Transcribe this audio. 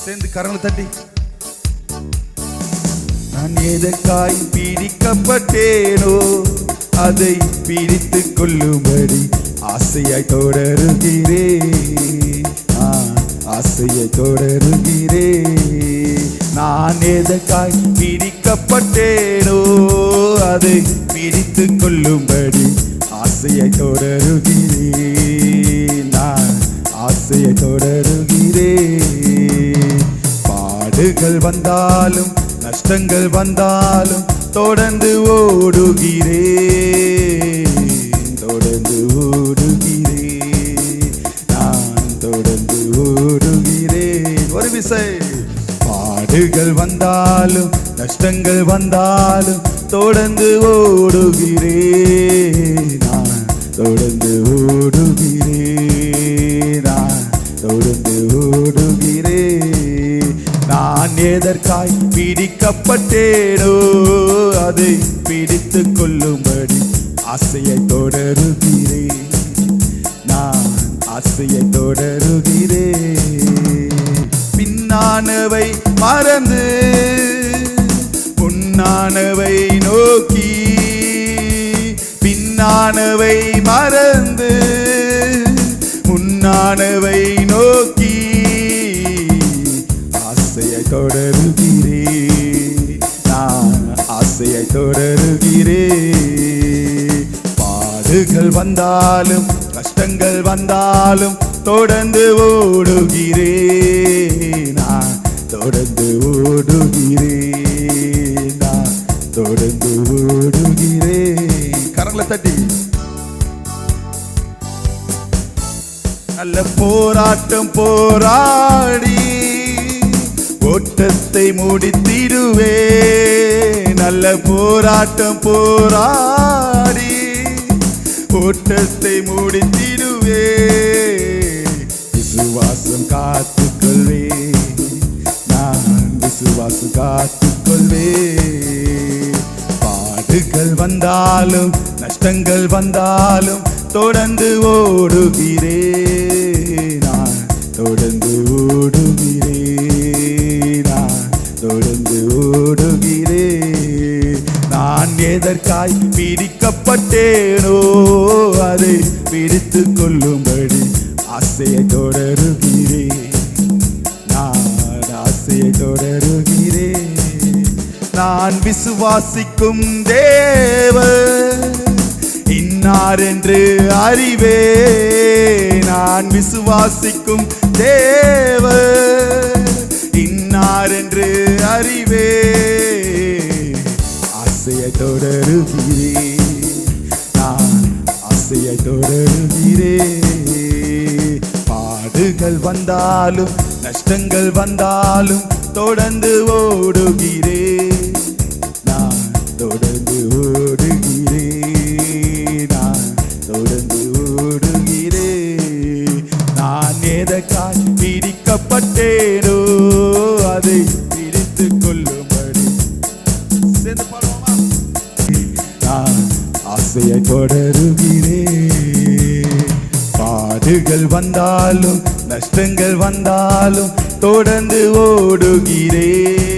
சேர்ந்து கரங்களை தட்டி. நான் எதற்காய் பீடிக்கப்பட்டேனோ அதை பிடித்துக் கொள்ளும்படி ஆசையாய் தொடருகிறேன், ஆசையாய் தொடருகிறேன். நான் எதற்காய் பீடிக்கப்பட்டேனோ அதை பிடித்துக் கொள்ளும்படி ஆசையாய் தொடருகிறேன், நான் ஆசையாய் தொடருகிறேன். பாடுகள் வந்தாலும் நஷ்டங்கள் வந்தாலும் தொடர்ந்து ஓடுகிறேன், தொடர்ந்து ஓடுகிறேன், நான் தொடர்ந்து ஓடுகிறேன். ஒரு விசை. பாடுகள் வந்தாலும் நஷ்டங்கள் வந்தாலும் தொடர்ந்து ஓடுகிறேன், நான் தொடர்ந்து ஓடுகிறேன், நான் தொடர்ந்து ஓடுகிறேன். நான் எதற்காய் பீடிக்கப்பட்டேனோ அதை பிடித்துக் கொள்ளும்படி ஆசையை தொடருகிறேன், நான் ஆசையை தொடருகிறேன். பின்னானவை மறந்து முன்னானவை நோக்கி, பின்னானவை மறந்து முன்னானவை நோக்கி ஆசையை தொடருகிறேன், நான் ஆசையை தொடருகிறேன். பாடுகள் வந்தாலும் கஷ்டங்கள் வந்தாலும் தொடர்ந்து ஓடுகிறேன், நான் தொடர்ந்து ஓடுகிறேன், நான் தொடர்ந்து ஓடுகிறேன். கரங்களை தட்டி. நல்ல போராட்டம் போராடி ஓட்டத்தை முடித்திடுவே, நல்ல போராட்ம் போராடி ஓட்டத்தை முடித்திடுவே. விசுவாசம் காத்துக்கொள்வே, நான் விசுவாசம் காத்துக்கொள்வே. பாடுகள் வந்தாலும் நஷ்டங்கள் வந்தாலும் தொடர்ந்து ஓடுகிறேன், நான் தொடர்ந்து ஓடுகிறேன், நான் தொடர்ந்து ஓடுகிறேன். நான் எதற்காய் பீடிக்கப்பட்டேனோ அதை பிடித்துக் கொள்ளும்படி ஆசையை தொடருகிறேன், நான் ஆசையை தொடருகிறேன். நான் விசுவாசிக்கும் தேவன் இன்னார் என்று அறிவே, நான் விசுவாசிக்கும் தேவன் இன்னார் என்று அறிவே. ஆசையை தொடருகிறேன், நான் ஆசையை தொடருகிறேன். பாடுகள் வந்தாலும் நஷ்டங்கள் வந்தாலும் தொடர்ந்து ஓடுகிறேன், நான் தொடர்ந்து ஓடுகிறேன், நான் தொடர்ந்து ஓடுகிறேன். நான் எதற்காய் பீடிக்கப்பட்டேனோ அதை பிடித்துக் கொள்ளும்படி சேர்ந்து பாடுவோமா? நான் ஆசையை தொடருகிறேன். பாடுகள் வந்தாலும் நஷ்டங்கள் வந்தாலும் தொடர்ந்து ஓடுகிறேன்,